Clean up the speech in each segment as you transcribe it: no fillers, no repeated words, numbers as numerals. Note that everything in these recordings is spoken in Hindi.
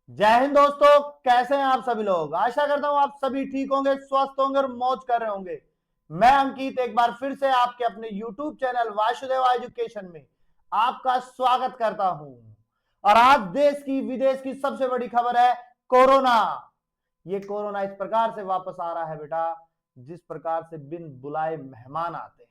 जय हिंद दोस्तों, कैसे हैं आप सभी लोग। आशा करता हूं आप सभी ठीक होंगे, स्वस्थ होंगे और मौज कर रहे होंगे। मैं अंकित एक बार फिर से आपके अपने YouTube चैनल वासुदेवा एजुकेशन में आपका स्वागत करता हूं। और आज देश की विदेश की सबसे बड़ी खबर है कोरोना। ये कोरोना इस प्रकार से वापस आ रहा है बेटा, जिस प्रकार से बिन बुलाए मेहमान आते हैं।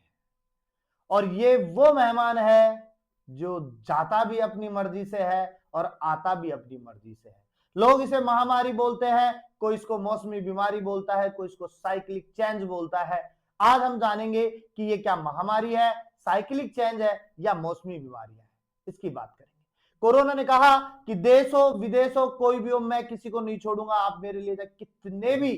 और ये वो मेहमान है जो जाता भी अपनी मर्जी से है और आता भी अपनी मर्जी से है। लोग इसे महामारी बोलते हैं, कोई इसको मौसमी बीमारी बोलता है, कोई इसको साइक्लिक चेंज बोलता है। आज हम जानेंगे कि ये क्या महामारी है, साइक्लिक चेंज है या मौसमी बीमारी है। इसकी बात करेंगे। कोरोना ने कहा कि देश हो विदेश हो कोई भी हो, मैं किसी को नहीं छोड़ूंगा। आप मेरे लिए कितने भी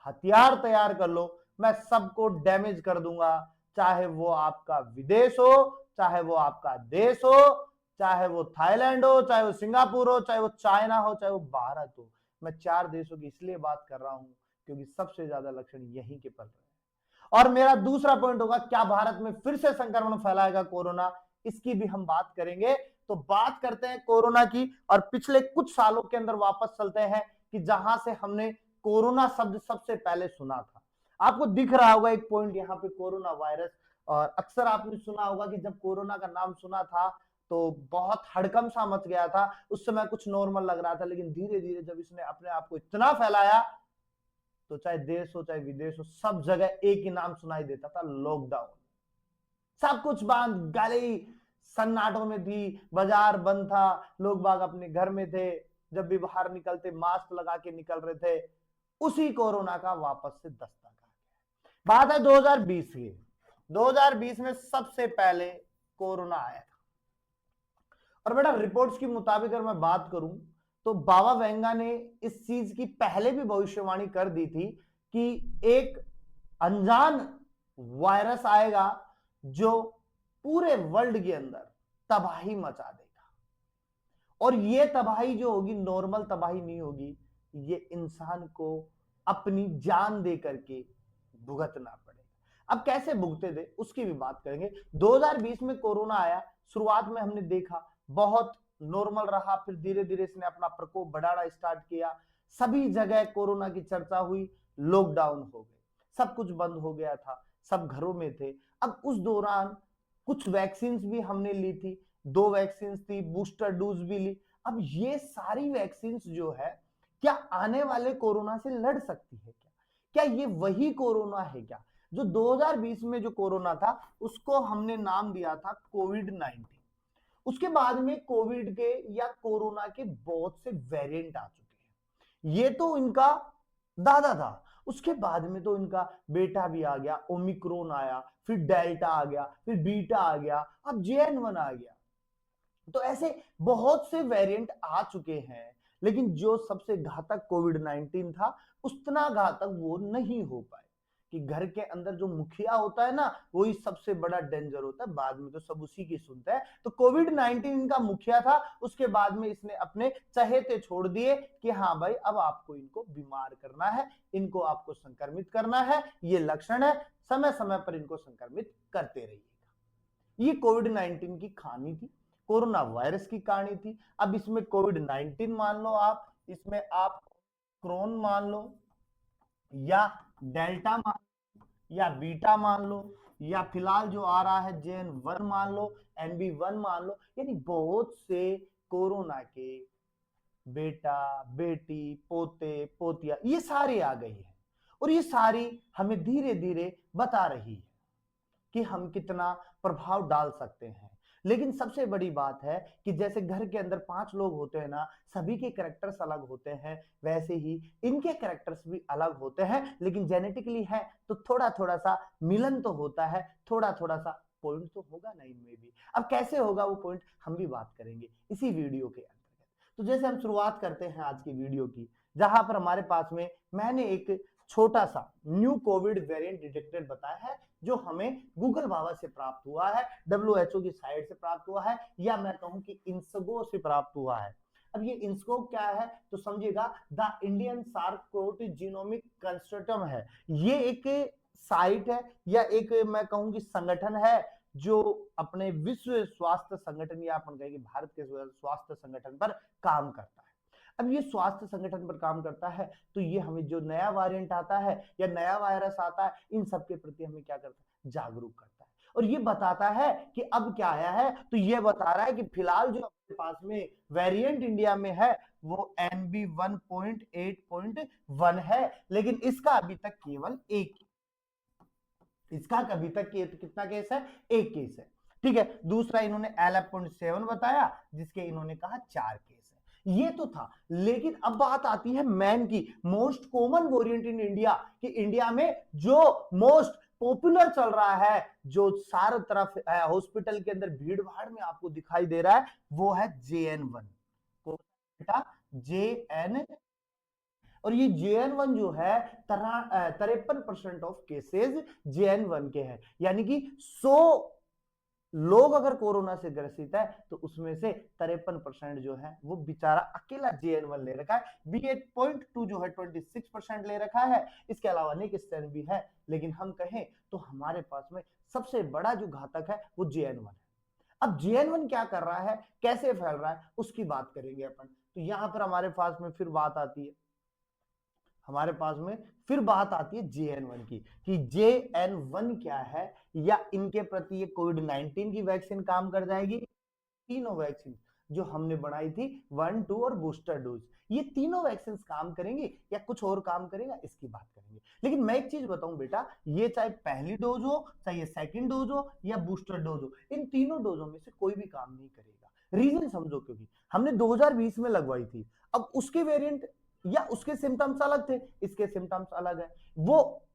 हथियार तैयार कर लो, मैं सबको डैमेज कर दूंगा। चाहे वो आपका विदेश हो, चाहे वो आपका देश हो, चाहे वो थाईलैंड हो, चाहे वो सिंगापुर हो, चाहे वो चाइना हो, चाहे वो भारत हो। मैं 4 देशों की इसलिए बात कर रहा हूं क्योंकि सबसे ज्यादा लक्षण यहीं के पल रहे हैं। और मेरा दूसरा पॉइंट होगा, क्या भारत में फिर से संक्रमण फैलाएगा कोरोना, इसकी भी हम बात करेंगे। तो बात करते हैं कोरोना की और पिछले कुछ सालों के अंदर वापस चलते हैं कि जहां से हमने कोरोना शब्द सबसे पहले सुना था। आपको दिख रहा होगा एक पॉइंट यहाँ पे, कोरोना वायरस। और अक्सर आपने सुना होगा कि जब कोरोना का नाम सुना था तो बहुत हड़कंप सा मच गया था। उस समय कुछ नॉर्मल लग रहा था, लेकिन धीरे धीरे जब इसने अपने आप को इतना फैलाया तो चाहे देश हो चाहे विदेश हो, सब जगह एक ही नाम सुनाई देता था, लॉकडाउन। सब कुछ बंद, गली सन्नाटों में थी, बाजार बंद था, लोग बाग अपने घर में थे, जब भी बाहर निकलते मास्क लगा के निकल रहे थे। उसी कोरोना का वापस से दस्तक आ गया। बात है 2020 की। 2020 में सबसे पहले कोरोना आया था। और बेटा रिपोर्ट्स के मुताबिक अगर मैं बात करूं तो बाबा वेंगा ने इस चीज की पहले भी भविष्यवाणी कर दी थी कि एक अनजान वायरस आएगा जो पूरे वर्ल्ड के अंदर तबाही मचा देगा। और ये तबाही जो होगी नॉर्मल तबाही नहीं होगी, ये इंसान को अपनी जान दे करके भुगतना पड़ेगा। अब कैसे भुगते थे उसकी भी बात करेंगे। 2020 में कोरोना आया, शुरुआत में हमने देखा बहुत नॉर्मल रहा, फिर धीरे धीरे इसने अपना प्रकोप बढ़ाना स्टार्ट किया। सभी जगह कोरोना की चर्चा हुई, लॉकडाउन हो गए, सब कुछ बंद हो गया था, सब घरों में थे। अब उस दौरान कुछ वैक्सीन भी हमने ली थी, 2 वैक्सीन थी, बूस्टर डोज भी ली। अब ये सारी वैक्सीन जो है, क्या आने वाले कोरोना से लड़ सकती है? क्या ये वही कोरोना है क्या जो 2020 में जो कोरोना था उसको हमने नाम दिया था कोविड-19। उसके बाद में कोविड के या कोरोना के बहुत से वेरिएंट आ चुके हैं। ये तो इनका दादा था, उसके बाद में तो इनका बेटा भी आ गया, ओमिक्रॉन आया, फिर डेल्टा आ गया, फिर बीटा आ गया, अब JN1 आ गया। तो ऐसे बहुत से वेरिएंट आ चुके हैं। लेकिन जो सबसे घातक कोविड-19 था, उतना घातक वो नहीं हो पाए। कि घर के अंदर जो मुखिया होता है ना, वही सबसे बड़ा डेंजर होता है, बाद में तो सब उसी की सुनते हैं। तो कोविड-19 इनका मुखिया था, उसके बाद में इसने अपने चहेते छोड़ दिए कि हाँ भाई अब आपको इनको बीमार करना है, इनको आपको संक्रमित करना है, ये लक्षण है, समय समय पर इनको संक्रमित करते रहिएगा। ये कोविड-19 की कहानी थी, कोरोना वायरस की कहानी थी। अब इसमें कोविड-19 मान लो, आप इसमें आप क्रोन मान लो, या डेल्टा मान लो, या बीटा मान लो, या फिलहाल जो आ रहा है JN1 मान लो, MB1 मान लो। यानी बहुत से कोरोना के बेटा बेटी पोते पोतिया ये सारे आ गई है। और ये सारी हमें धीरे धीरे बता रही है कि हम कितना प्रभाव डाल सकते हैं। लेकिन सबसे बड़ी बात है कि जैसे घर के अंदर 5 लोग होते हैं ना, सभी के कैरेक्टर्स अलग होते हैं, वैसे ही इनके कैरेक्टर्स भी अलग होते हैं। लेकिन जेनेटिकली है तो थोड़ा थोड़ा सा मिलन तो होता है, थोड़ा थोड़ा सा पॉइंट तो होगा ना इनमें भी। अब कैसे होगा वो पॉइंट हम भी बात करेंगे इसी वीडियो के अंतर्गत। तो जैसे हम शुरुआत करते हैं आज की वीडियो की, जहां पर हमारे पास में मैंने एक छोटा सा न्यू कोविड वेरिएंट डिटेक्टर बताया है, जो हमें गूगल बाबा से प्राप्त हुआ है, WHO की साइट से प्राप्त हुआ है, या मैं कहूं कि इंसगो से प्राप्त हुआ है। अब ये इंसगो क्या है तो समझिएगा, द इंडियन सार्कोट जीनोमिक कंसोर्टियम है। ये एक साइट है या एक मैं कहूं कि संगठन है जो अपने विश्व स्वास्थ्य संगठन या अपन कहेंगे भारत के स्वास्थ्य संगठन पर काम करता है। अब ये स्वास्थ्य संगठन पर काम करता है, तो ये हमें जो नया वेरिएंट आता है या नया वायरस आता है, इन सब के प्रति हमें क्या करता है, जागरूक करता है। और ये बताता है कि अब क्या आया है, तो ये बता रहा है कि फिलहाल जो अपने पास में वेरिएंट इंडिया में है वो NB 1.8.1 है, लेकिन इसका अभी तक केवल एक, इसका अभी तक कितना केस है, एक केस है, ठीक है। दूसरा इन्होंने LF.7 बताया, जिसके इन्होंने कहा 4 केस है। ये तो था, लेकिन अब बात आती है मैन की, most common variant in India, कि इंडिया में जो मोस्ट पॉपुलर चल रहा है, जो सारे तरफ हॉस्पिटल के अंदर भीड़ भाड़ में आपको दिखाई दे रहा है, वो है JN1 बेटा, JN। और ये JN1 जो है 53% ऑफ केसेस JN1 के हैं, यानी कि 100 लोग अगर कोरोना से ग्रसित है तो उसमें से 53% जो है वो बेचारा अकेला JN1 ले रखा है। BA.2 जो है 26% ले रखा है। इसके अलावा नेक्स्ट स्ट्रेन भी है, लेकिन हम कहें तो हमारे पास में सबसे बड़ा जो घातक है वो JN1 है। अब JN1 क्या कर रहा है, कैसे फैल रहा है, उसकी बात करेंगे अपन। तो यहां पर हमारे पास में फिर बात आती है, हमारे पास में फिर बात आती है JN1 की, कि JN1 क्या है, या इनके प्रति ये कोविड-19 की वैक्सीन काम कर जाएगी। तीनों वैक्सीन जो हमने बनाई थी 1, 2 और बूस्टर डोज, ये तीनों वैक्सीन काम करेंगे या कुछ और काम करेगा, इसकी बात करेंगे। लेकिन मैं एक चीज बताऊं बेटा, ये चाहे पहली डोज हो, चाहे सेकंड डोज हो या बूस्टर डोज हो, इन तीनों डोजों में से कोई भी काम नहीं करेगा। रीजन समझो, क्योंकि हमने 2020 में लगवाई थी, अब उसके वेरिएंट या उसके सिम्टम्स अलग थे, इसके सिम्टम्स अलग है, वो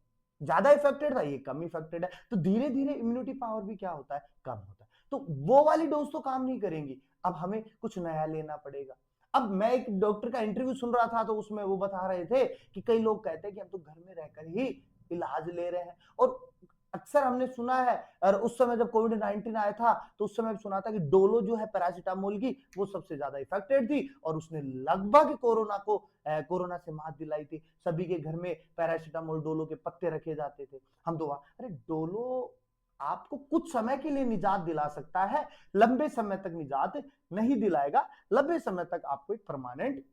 ज्यादा इफेक्टेड था, ये कम इफेक्टेड है, तो धीरे धीरे इम्यूनिटी पावर भी क्या होता है, कम होता है। तो वो वाली डोज तो काम नहीं करेंगी, अब हमें कुछ नया लेना पड़ेगा। अब मैं एक डॉक्टर का इंटरव्यू सुन रहा था, तो उसमें वो बता रहे थे कि कई लोग कहते हैं कि हम तो घर में रहकर ही इलाज ले रहे हैं, और अक्सर हमने सुना है, और उस समय जब कोविड-19 आया था तो उस समय सुना था कि डोलो जो है पैरासिटामोल की, वो सबसे ज्यादा इफेक्टेड थी, और उसने लगभग कोरोना से मात दिलाई थी। सभी के घर में पैरासिटामोल डोलो के पत्ते रखे जाते थे। हम तो अरे डोलो आपको कुछ समय के लिए निजात दिला सकता है, लंबे समय तक निजात नहीं दिलाएगा, लंबे समय तक आपको एक परमानेंट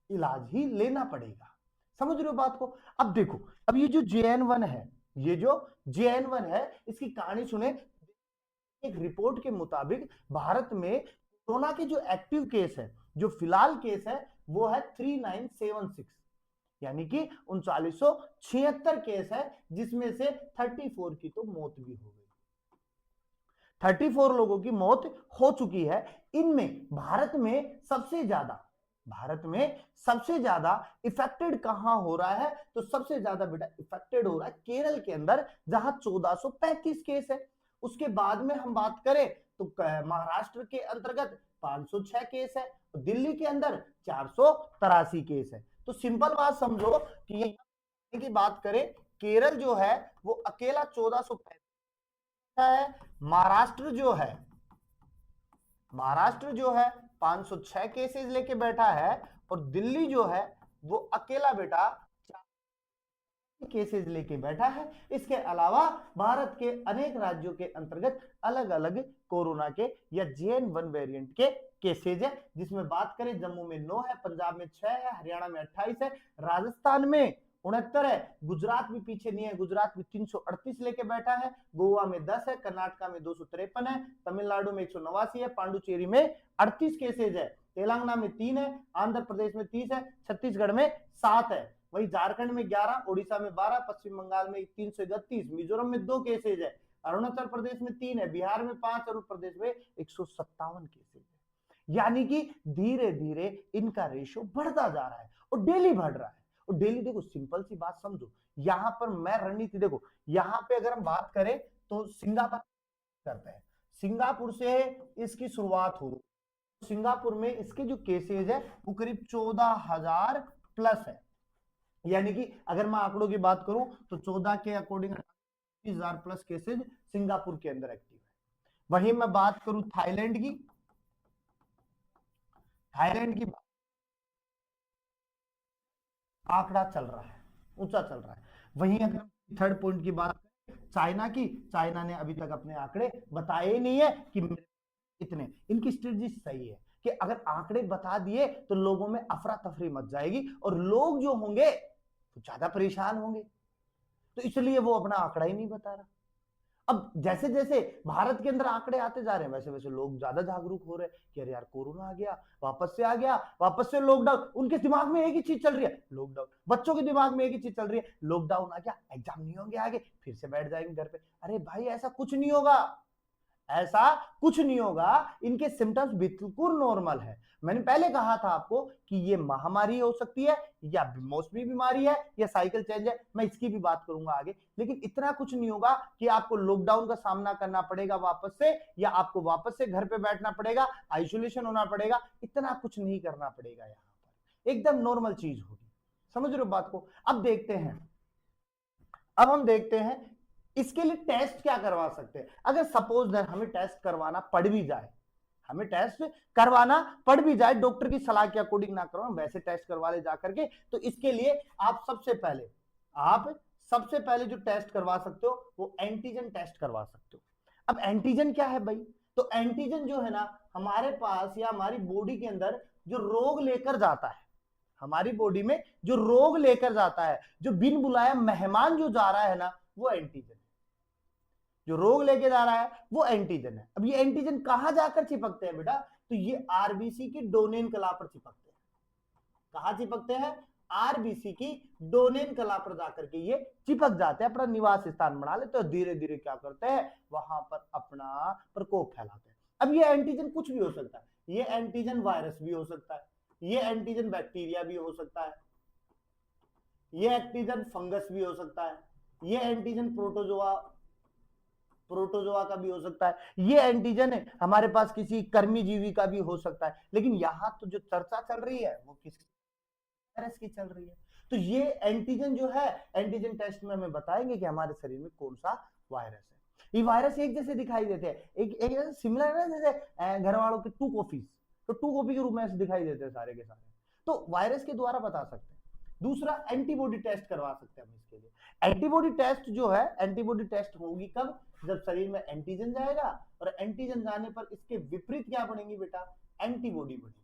इलाज ही लेना पड़ेगा। समझ रहे हो बात को। अब देखो, अब ये जो JN1 है, ये जो JN1 है, इसकी कहानी सुने। एक रिपोर्ट के मुताबिक भारत में कोरोना के जो एक्टिव केस है, जो फिलहाल केस है, वो है 3976, यानी कि 3976 केस है, जिसमें से 34 की तो मौत भी हो गई। 34 लोगों की मौत हो चुकी है। इनमें भारत में सबसे ज्यादा इफेक्टेड कहां हो रहा है, तो सबसे ज्यादा बेटा इफेक्टेड हो रहा है केरल के अंदर, जहां 1435 केस है। उसके बाद में हम बात करें तो महाराष्ट्र के अंतर्गत 506 केस है, दिल्ली के अंदर 483 केस है। तो सिंपल बात समझो कि ये की बात करें, केरल जो है वो अकेला 1435 है, महाराष्ट्र जो है 506 केसेस लेके बैठा है, और दिल्ली जो है वो अकेला बेटा केसेस लेके बैठा है। इसके अलावा भारत के अनेक राज्यों के अंतर्गत अलग अलग कोरोना के या JN1 वेरिएंट के केसेज है, जिसमें बात करें जम्मू में 9 है, पंजाब में 6 है, हरियाणा में 28 है, राजस्थान में 69 है, गुजरात भी पीछे नहीं है, गुजरात में 338 लेके बैठा है, गोवा में 10 है, कर्नाटका में 253 है, तमिलनाडु में 189 है, पांडुचेरी में 38 केसेज है, तेलंगाना में 3 है, आंध्र प्रदेश में 30 है, छत्तीसगढ़ में 7 है, वही झारखंड में 11, ओडिशा में 12, पश्चिम बंगाल में 331, मिजोरम में 2 केसेज है, अरुणाचल प्रदेश में 3 है, बिहार में 5 और उत्तर प्रदेश में 157 केसेज है। यानी कि धीरे धीरे इनका रेशियो बढ़ता जा रहा है, और डेली बढ़ रहा है। और डेली देखो, सिंपल सी बात समझो, यहां पर मैं रणनीति देखो, यहां पे अगर हम बात करें तो सिंगापुर करते हैं, सिंगापुर से इसकी शुरुआत हो, सिंगापुर में इसके जो केसेज है वो करीब 14,000 प्लस है। यानी कि अगर मैं आंकड़ों की बात करूं तो 14 के अकॉर्डिंग 20,000 प्लस केसेज सिंगापुर के अंदर एक्टिव है। वहीं मैं बात करूं थाईलैंड की आंकड़ा चल रहा है, ऊंचा चल रहा है। वहीं अगर थर्ड पॉइंट की बात करें चाइना ने अभी तक अपने आंकड़े बताए ही नहीं है कि इतने, इनकी स्ट्रेटजी सही है, कि अगर आंकड़े बता दिए तो लोगों में अफरा तफरी मच जाएगी और लोग जो होंगे तो ज्यादा परेशान होंगे, तो इसलिए वो अपना आंकड़ा ही नहीं बता रहा। अब जैसे जैसे भारत के अंदर आंकड़े आते जा रहे हैं वैसे वैसे लोग ज्यादा जागरूक हो रहे हैं कि अरे यार कोरोना आ गया, वापस से आ गया, वापस से लॉकडाउन। उनके दिमाग में एक ही चीज चल रही है, लॉकडाउन। बच्चों के दिमाग में एक ही चीज चल रही है, लॉकडाउन आ गया, एग्जाम नहीं होंगे आगे, फिर से बैठ जाएंगे घर पे। अरे भाई ऐसा कुछ नहीं होगा, ऐसा कुछ नहीं होगा। इनके सिम्टम्स बिल्कुल नॉर्मल है। मैंने पहले कहा था आपको कि ये महामारी हो सकती है या मौसमी बीमारी है या साइकिल चेंज है, मैं इसकी भी बात करूंगा आगे। लेकिन इतना कुछ नहीं होगा कि आपको लॉकडाउन का सामना करना पड़ेगा वापस से, या आपको वापस से घर पे बैठना पड़ेगा, आइसोलेशन होना पड़ेगा। इतना कुछ नहीं करना पड़ेगा, यहां पर एकदम नॉर्मल चीज होगी। समझ रहे हो बात को? अब देखते हैं, अब हम देखते हैं इसके लिए टेस्ट क्या करवा सकते हैं। अगर सपोज हमें टेस्ट करवाना पड़ भी जाए, हमें टेस्ट करवाना पड़ भी जाए, डॉक्टर की सलाह के अकॉर्डिंग ना करो, वैसे टेस्ट करवा ले जा करके, तो इसके लिए आप सबसे पहले जो टेस्ट करवा सकते हो वो एंटीजन टेस्ट करवा सकते हो। अब एंटीजन क्या है भाई? तो एंटीजन जो है ना, हमारे पास या हमारी बॉडी के अंदर जो रोग लेकर जाता है, हमारी बॉडी में जो रोग लेकर जाता है, जो बिन बुलाया मेहमान जो जा रहा है ना, वो एंटीजन है। जो रोग लेके जा रहा है वो एंटीजन है। अब ये एंटीजन कहां जाकर चिपकते हैं बेटा? तो ये आरबीसी की डोनेन कला पर चिपकते हैं। कहां चिपकते हैं? आरबीसी की डोनेन कला पर जाकर के ये चिपक जाते हैं, अपना निवास स्थान बना लेते हैं, धीरे धीरे क्या करते हैं, वहां पर अपना प्रकोप फैलाते हैं। अब ये एंटीजन कुछ भी हो सकता है, ये एंटीजन वायरस भी हो सकता है, ये एंटीजन बैक्टीरिया भी हो सकता है, ये एंटीजन फंगस भी हो सकता है, ये एंटीजन प्रोटोजोआ का भी हो सकता है, ये एंटीजन है हमारे पास किसी कर्मी जीवी का भी हो सकता है। लेकिन यहां तो जो चर्चा चल रही है वो किस वायरस की चल रही है। तो ये एंटीजन जो है, एंटीजन टेस्ट में हमें बताएंगे कि हमारे शरीर में कौन सा वायरस है। ये वायरस एक जैसे दिखाई देते हैं, एक जैसे सिमिलर है ना, जैसे घर वालों के टू कॉफीज, तो टू कॉफी के रूप में ऐसे दिखाई देते हैं सारे के सारे। तो वायरस के द्वारा बता सकते हैं। दूसरा, एंटीबॉडी टेस्ट करवा सकते हैं हम इसके लिए। एंटीबॉडी टेस्ट जो है, एंटीबॉडी टेस्ट होगी कब? जब शरीर में एंटीजन जाएगा, और एंटीजन जाने पर इसके विपरीत क्या बनेगी बेटा? एंटीबॉडी बनेगी।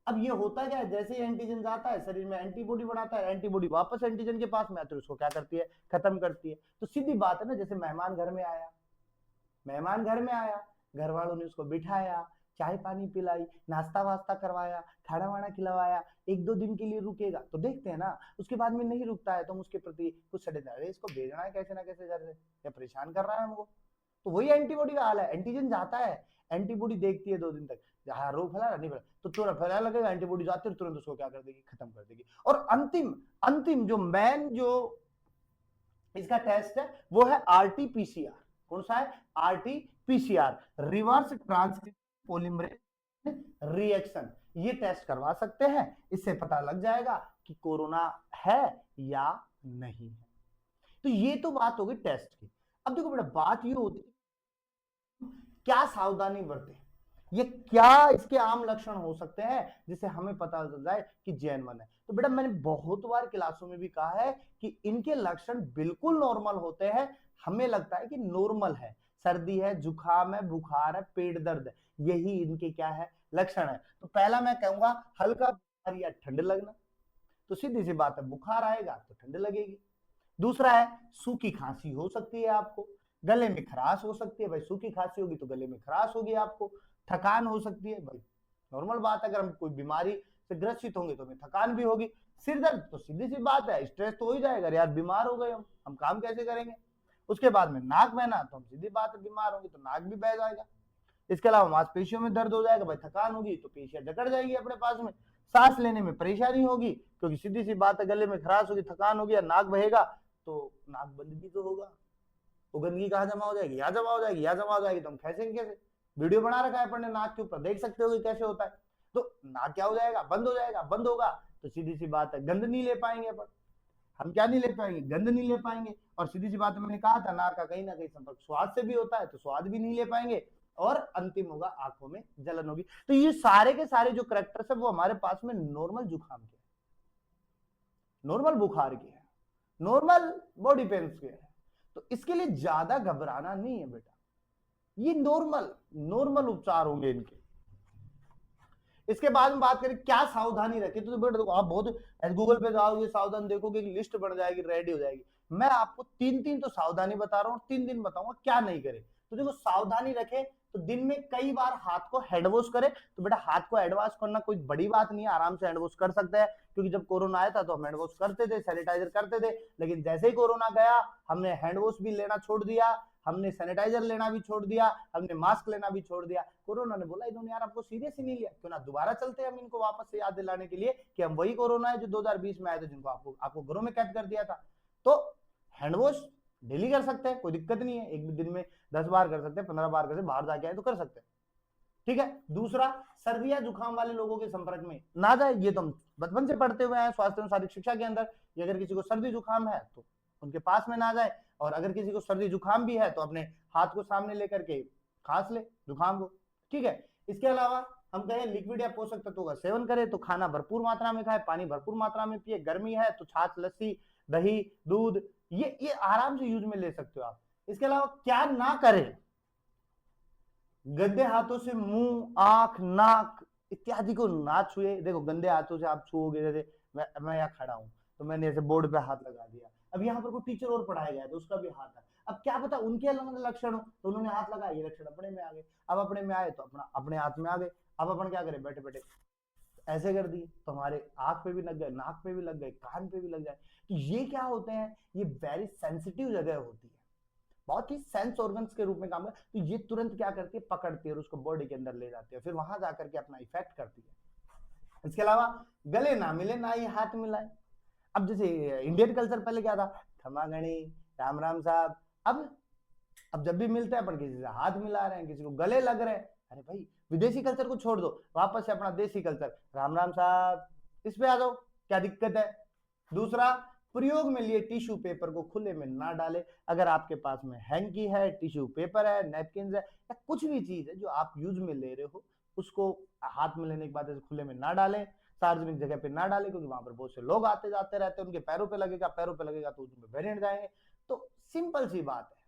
अब ये होता क्या है, जैसे ही एंटीजन जाता है शरीर में एंटीबॉडी बनाता है, एंटीबॉडी वापस एंटीजन के पास में आती है, उसको क्या करती है? खत्म करती है। तो सीधी बात है ना, जैसे मेहमान घर में आया, घर वालों ने उसको बिठाया, चाय पानी पिलाई, नाश्ता वास्ता करवाया, खाना वाना खिलवाया, एक दो दिन के लिए रुकेगा तो देखते हैं ना, उसके बाद में नहीं रुकता है तो हम उसके प्रति कुछ सड़े, अरे इसको भेजना है कैसे ना कैसे घर से, या परेशान कर रहा है हमको। तो वही एंटीबॉडी का हाल है। एंटीजन जाता है, एंटीबॉडी देखती है 2 दिन तक, हाँ रोग फैला नहीं फैला, तो तुरंत फैला लगेगा, एंटीबॉडी जाती है तुरंत उसको क्या कर देगी? खत्म कर देगी। और अंतिम जो मेन जो इसका टेस्ट है वो है आरटीपीसीआर। कौन सा है? RTPCR, reverse transcription polymerase reaction. ये टेस्ट करवा सकते हैं, इससे पता लग जाएगा कि कोरोना है या नहीं है। तो ये तो बात हो गई टेस्ट की। अब देखो बेटा, बात ये होती है क्या सावधानी बरते, ये क्या इसके आम लक्षण हो सकते हैं जिससे हमें पता चल जाए कि जैन-1 है। तो बेटा मैंने बहुत बार क्लासों में भी कहा है कि इनके लक्षण बिल्कुल नॉर्मल होते हैं। हमें लगता है कि नॉर्मल है, सर्दी है, जुकाम है, बुखार है, पेट दर्द है, यही इनके क्या है? लक्षण है। तो पहला मैं कहूंगा हल्का बुखार या ठंड लगना, तो सीधी सी बात है बुखार आएगा तो ठंड लगेगी। दूसरा है सूखी खांसी हो सकती है आपको, गले में खराश हो सकती है, भाई सूखी खांसी होगी तो गले में खराश होगी आपको। थकान हो सकती है, भाई नॉर्मल बात है, अगर हम कोई बीमारी से ग्रसित होंगे तो हमें थकान भी होगी। सिर दर्द तो सीधी सी बात है, स्ट्रेस तो हो ही जाएगा, यार बीमार हो गए हम काम कैसे करेंगे। उसके बाद में नाक बहना, तो हम सीधी बात है बीमार होंगे तो नाक भी बह जाएगा। इसके अलावा मांसपेशियों में दर्द हो जाएगा, भाई थकान होगी तो पेशियां जकड़ जाएगी अपने पास में। सांस लेने में परेशानी होगी क्योंकि सीधी सी बात है गले में खराश होगी, थकान होगी, या नाक बहेगा तो नाक बंद भी तो होगा, वो गंदगी कहाँ जमा हो जाएगी? यहाँ जमा हो जाएगी, यहाँ जमा हो जाएगी तो हम खेचेंगे कैसे? वीडियो बना रखा है अपन ने नाक के ऊपर, देख सकते हो कि कैसे होता है। तो नाक क्या हो जाएगा? बंद हो जाएगा। बंद होगा तो सीधी सी बात है गंध नहीं ले पाएंगे अपन, हम क्या नहीं ले पाएंगे? गंध नहीं ले पाएंगे। और सीधी सी बात मैंने कहा था नाक का कहीं ना कहीं संपर्क स्वाद से भी होता है, तो स्वाद भी नहीं ले पाएंगे। और अंतिम होगा आंखों में जलन होगी। तो ये सारे के सारे जो करेक्टर्स है वो हमारे पास में नॉर्मल जुकाम के, नॉर्मल बुखार के है, नॉर्मल बॉडी पेन्स के है। तो इसके लिए ज्यादा घबराना नहीं है बेटा, ये नॉर्मल उपचार होंगे इनके। इसके बाद में बात करें क्या सावधानी रखें, तो बेटा देखो आप बहुत गूगल पे जाओगे, सावधान देखोगे, एक लिस्ट बन जाएगी, रेडी हो जाएगी। मैं आपको 3 तो सावधानी बता रहा हूँ, 3 बताऊंगा क्या नहीं करे। तो देखो सावधानी रखें तो दिन में कई बार हाथ को हैंड वॉश करें। तो बेटा हाथ को हैंड वॉश करना कोई बड़ी बात नहीं है, आराम से हैंड वॉश कर सकते हैं, क्योंकि जब कोरोना आया था तो हम हैंड वॉश करते थे, सैनिटाइजर करते थे, लेकिन जैसे ही कोरोना गया हमने हैंड वॉश भी लेना छोड़ दिया, हमने सैनिटाइजर लेना भी छोड़ दिया, हमने मास्क लेना भी छोड़ दिया। कोरोना ने बोला इन्होंने यार आपको सीरियस ही नहीं लिया, क्यों ना दोबारा चलते हम इनको वापस से याद दिलाने के लिए कि हम वही कोरोना है जो 2020 में आए थे, जिनको आपको घरों में कैद कर दिया था। तो हैंड वॉश डेली कर सकते हैं, कोई दिक्कत नहीं है, एक दिन में 10 बार कर सकते हैं, 15 बार कर सकते हैं, बाहर जाके आए तो कर सकते हैं, ठीक है। दूसरा, सर्दी या जुकाम वाले लोगों के संपर्क में ना जाए, ये तो हम बचपन से पढ़ते हुए हैं स्वास्थ्य एवं शारीरिक शिक्षा के अंदर, अगर किसी को सर्दी जुकाम है तो उनके पास में ना जाए, और अगर किसी को सर्दी जुकाम भी है तो अपने हाथ को सामने लेकर के खांस ले जुकाम को, ठीक है। इसके अलावा हम कहें लिक्विड या पोषक तत्वों का सेवन करें तो खाना भरपूर मात्रा में खाए, पानी भरपूर मात्रा में पिए, गर्मी है तो छाछ, लस्सी, दही, दूध, ये आराम से यूज में ले सकते हो आप। इसके अलावा क्या ना करें, गंदे हाथों से मुंह, आंख, नाक इत्यादि को ना छुए। देखो गंदे हाथों से आप छुओगे, जैसे मैं यहाँ खड़ा हूं तो मैंने ऐसे बोर्ड पे हाथ लगा दिया, अब यहाँ पर कोई टीचर और पढ़ाया गया तो उसका भी हाथ है, अब क्या पता उनके अलग अलग लक्षण हो, तो उन्होंने हाथ लगाया, ये लक्षण अपने में आ गए, अब अपने में आए तो अपने हाथ में आ गए, अब अपन क्या करें, बैठे बैठे ऐसे कर दिए तो हमारे आंख पे भी लग गए, नाक पे भी लग गए, कान पे भी लग जाए। तो ये क्या होते हैं, ये वेरी सेंसिटिव जगह होती है, बहुत ही सेंस ऑर्गन्स के रूप में काम करती है, तो ये तुरंत क्या करती है, पकड़ती है और उसको बॉडी के अंदर ले जाती है, फिर वहां जाकर के अपना इफेक्ट करती है। इसके अलावा गले ना मिले ना ही हाथ मिलाए। अब जैसे इंडियन कल्चर पहले क्या था, खमा गणी, राम राम साहब, अब जब भी मिलते हैं अपन किसी से हाथ मिला रहे हैं, किसी को गले लग रहे हैं, अरे भाई विदेशी कल्चर को छोड़ दो, वापस से अपना देसी कल्चर, राम राम साहब, इस पे आ जाओ, क्या दिक्कत है। दूसरा, प्रयोग में लिए टिश्यू पेपर को खुले में ना डाले। अगर आपके पास में हैंकी है, टिश्यू पेपर है, नैपकिन है, या कुछ भी चीज है जो आप यूज में ले रहे हो, उसको हाथ में लेने के बाद खुले में ना डालें, सार्वजनिक जगह पे ना डालें, क्योंकि वहां पर बहुत से लोग आते जाते रहते हैं, उनके पैरों पे लगेगा तो उसमें वेरिएंट जाएंगे। तो सिंपल सी बात है,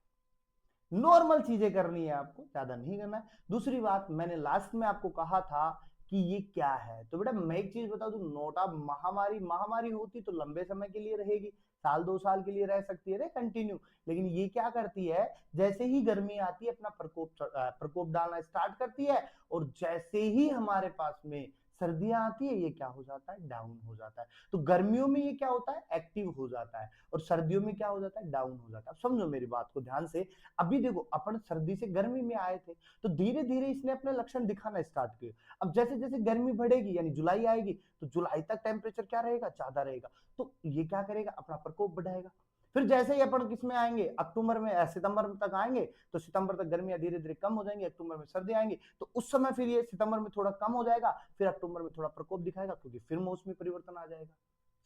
नॉर्मल चीजें करनी है आपको, ज्यादा नहीं करना है। दूसरी बात, मैंने लास्ट में आपको कहा था कि ये क्या है, तो बेटा मैं एक चीज बता दूं, नोटा महामारी होती तो लंबे समय के लिए रहेगी, साल 2 साल के लिए रह सकती है कंटिन्यू, लेकिन ये क्या करती है, जैसे ही गर्मी आती है अपना प्रकोप डालना स्टार्ट करती है, और जैसे ही हमारे पास में सर्दियां आती है ये क्या हो जाता है, डाउन हो जाता है। तो गर्मियों में ये क्या होता है, एक्टिव हो जाता है, और सर्दियों में क्या हो जाता है, डाउन हो जाता है। समझो मेरी बात को ध्यान से, अभी देखो अपन सर्दी से गर्मी में आए थे, तो धीरे धीरे इसने अपने लक्षण दिखाना स्टार्ट किए। अब जैसे जैसे गर्मी बढ़ेगी, यानी जुलाई आएगी, तो जुलाई तक टेम्परेचर क्या रहेगा, ज्यादा रहेगा, तो ये क्या करेगा, अपना प्रकोप बढ़ाएगा। फिर जैसे ही अपन किसमें आएंगे, अक्टूबर में, सितंबर तक आएंगे, तो सितंबर तक गर्मियां धीरे धीरे कम हो जाएंगी, अक्टूबर में सर्दी आएंगी, तो उस समय फिर ये सितंबर में थोड़ा कम हो जाएगा, फिर अक्टूबर में थोड़ा प्रकोप दिखाएगा, क्योंकि फिर मौसमी परिवर्तन आ जाएगा।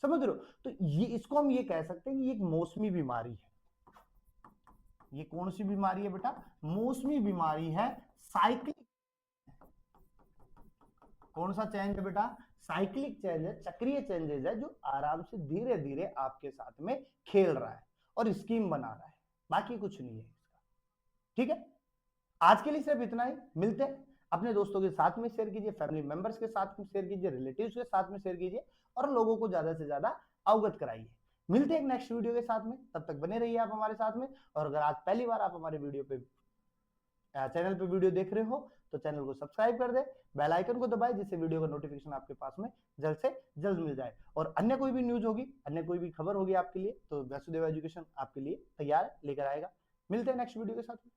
समझ रहे हो, तो ये इसको हम ये कह सकते हैं कि ये एक मौसमी बीमारी है। ये कौन सी बीमारी है बेटा, मौसमी बीमारी है, साइक्लिक। कौन सा चेंज है बेटा, साइक्लिक चेंज है, चक्रीय चेंजेस है, जो आराम से धीरे धीरे आपके साथ में खेल रहा है और स्कीम बना रहा है, बाकी कुछ नहीं है इसका, ठीक है। आज के लिए सिर्फ इतना ही, मिलते हैं, अपने दोस्तों के साथ में शेयर कीजिए, फैमिली मेंबर्स के साथ में शेयर कीजिए, रिलेटिव्स के साथ में शेयर कीजिए, और लोगों को ज्यादा से ज्यादा अवगत कराइए। मिलते हैं एक नेक्स्ट वीडियो के साथ में, तब तक बने रहिए आप हमारे साथ में। और अगर आज पहली बार आप हमारे चैनल पे वीडियो देख रहे हो तो चैनल को सब्सक्राइब कर दे, बेल आइकन को दबाए, जिससे वीडियो का नोटिफिकेशन आपके पास में जल्द से जल्द मिल जाए। और अन्य कोई भी न्यूज होगी, अन्य कोई भी खबर होगी आपके लिए, तो वसुदेव एजुकेशन आपके लिए तैयार लेकर आएगा। मिलते हैं नेक्स्ट वीडियो के साथ में।